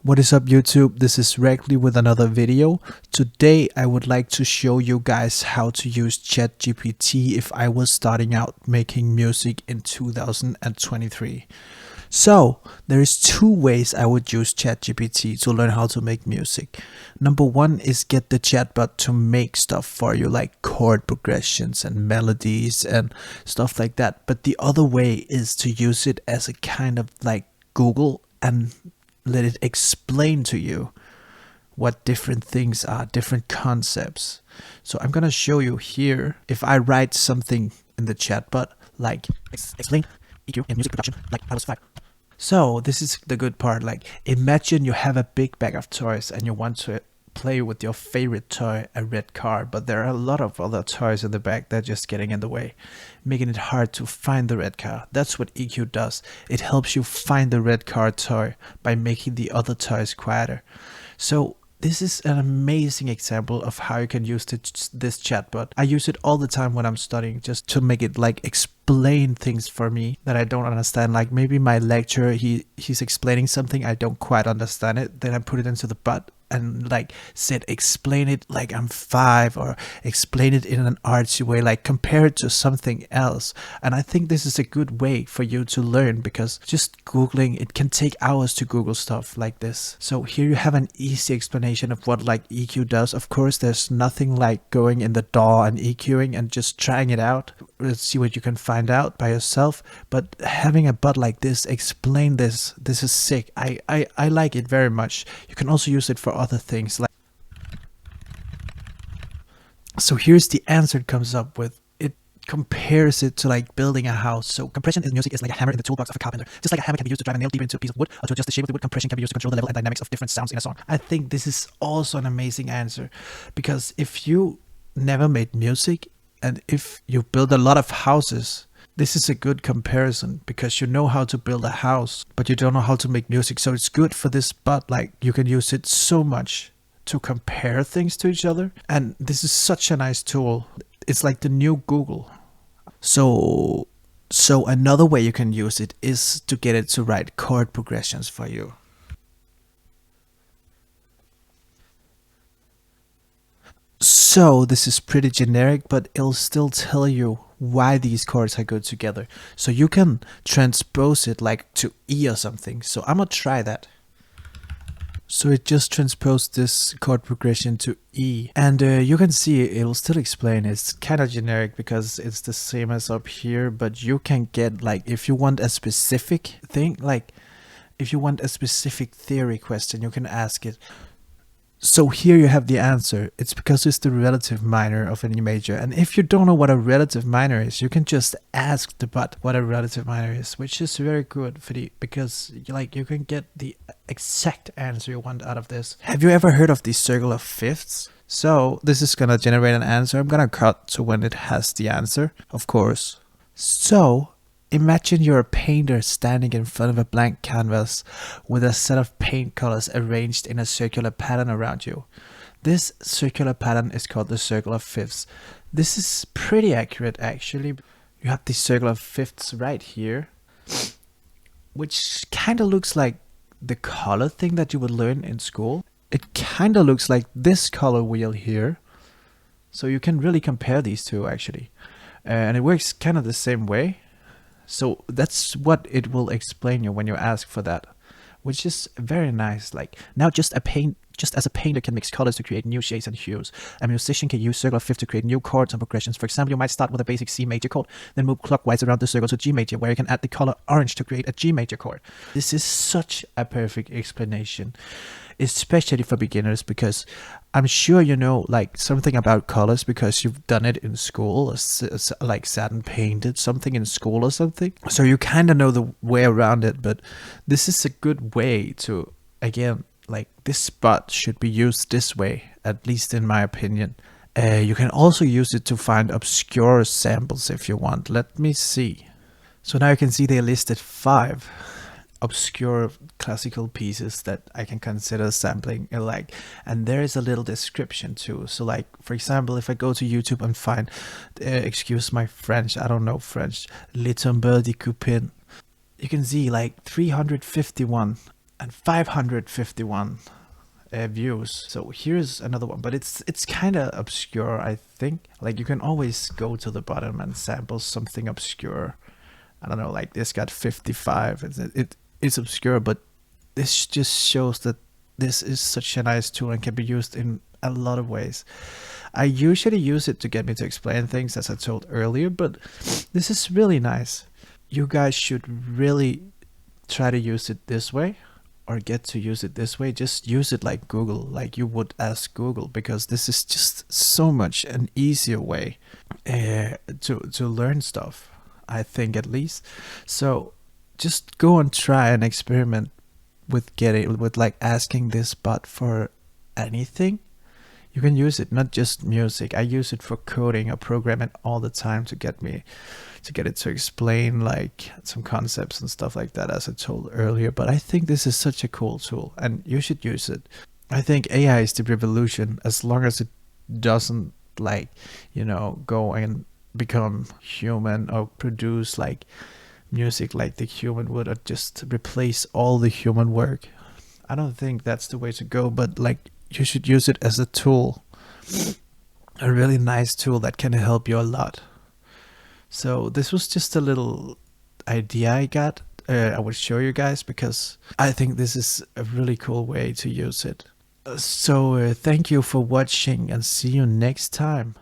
What is up YouTube? This is Reckley with another video. Today I would like to show you guys how to use ChatGPT if I was starting out making music in 2023. So there is two ways I would use ChatGPT to learn how to make music. Number one is get the chatbot to make stuff for you, like chord progressions and melodies and stuff like that. But the other way is to use it as a kind of like Google and let it explain to you what different things are, different concepts. So I'm gonna show you here. If I write something in the chatbot like explain EQ in music production, like I was 5. So this is the good part. Like imagine you have a big bag of toys and you want to play with your favorite toy, a red car, but there are a lot of other toys in the bag that are just getting in the way, making it hard to find the red car. That's what EQ does. It helps you find the red car toy by making the other toys quieter. So this is an amazing example of how you can use this chatbot. I use it all the time when I'm studying, just to make it like explain things for me that I don't understand. Like maybe my lecturer, he's explaining something, I don't quite understand it. Then I put it into the bot and like said explain it like I'm 5, or explain it in an artsy way, like compare it to something else. And I think this is a good way for you to learn, because just googling, it can take hours to google stuff like this. So here you have an easy explanation of what like EQ does. Of course there's nothing like going in the DAW and EQing and just trying it out. Let's see what you can find out by yourself. But having a bot like this explain this is sick. I like it very much. You can also use it for other things. Like, so here's the answer it comes up with. It compares it to like building a house. So compression in music is like a hammer in the toolbox of a carpenter. Just like a hammer can be used to drive a nail deep into a piece of wood, or to adjust the shape of the wood, compression can be used to control the level and dynamics of different sounds in a song. I think this is also an amazing answer, because if you never made music and if you build a lot of houses, this is a good comparison, because you know how to build a house, but you don't know how to make music. So it's good for this bot. Like you can use it so much to compare things to each other. And this is such a nice tool. It's like the new Google. So another way you can use it is to get it to write chord progressions for you. So this is pretty generic, but it'll still tell you why these chords are good together. So you can transpose it like to E or something. So I'm gonna try that. So it just transposed this chord progression to E, and you can see it'll still explain. It's kind of generic because it's the same as up here, but you can get like, if you want a specific thing, like if you want a specific theory question, you can ask it. So here you have the answer. It's because it's the relative minor of any major. And if you don't know what a relative minor is, you can just ask the bot what a relative minor is, which is very good for because like you can get the exact answer you want out of this. Have you ever heard of the circle of fifths? So this is gonna generate an answer. I'm gonna cut to when it has the answer, of course. So imagine you're a painter standing in front of a blank canvas with a set of paint colors arranged in a circular pattern around you. This circular pattern is called the circle of fifths. This is pretty accurate actually. You have the circle of fifths right here, which kind of looks like the color thing that you would learn in school. It kind of looks like this color wheel here. So you can really compare these two actually. And it works kind of the same way. So that's what it will explain you when you ask for that, which is very nice. Like now just as a painter can mix colors to create new shades and hues, a musician can use circle of fifths to create new chords and progressions. For example, you might start with a basic C major chord, then move clockwise around the circle to G major, where you can add the color orange to create a G major chord. This is such a perfect explanation, especially for beginners, because I'm sure you know like something about colors because you've done it in school, like sat and painted something in school or something. So you kind of know the way around it, but this is a good way to, again, like this spot should be used this way, at least in my opinion. You can also use it to find obscure samples if you want. Let me see. So now you can see they listed 5 obscure classical pieces that I can consider sampling, like, and there is a little description too. So like for example, if I go to YouTube and find excuse my French, I don't know French, Le Tombeur de Coupin, you can see like 351 and 551 views. So here's another one, but it's kind of obscure, I think. Like you can always go to the bottom and sample something obscure. I don't know, like this got 55. It's obscure, but this just shows that this is such a nice tool and can be used in a lot of ways. I usually use it to get me to explain things, as I told earlier, but this is really nice. You guys should really try to use it this way, or get to use it this way. Just use it like Google, like you would ask Google, because this is just so much an easier way to learn stuff, I think, at least. So just go and try and experiment with like asking this bot for anything. You can use it, not just music. I use it for coding or programming all the time to get it to explain like some concepts and stuff like that, as I told earlier. But I think this is such a cool tool and you should use it. I think AI is the revolution, as long as it doesn't, like, go and become human or produce like music like the human would, or just replace all the human work. I don't think that's the way to go, but like you should use it as a tool, a really nice tool that can help you a lot. So this was just a little idea I got. I would show you guys because I think this is a really cool way to use it. So thank you for watching and see you next time.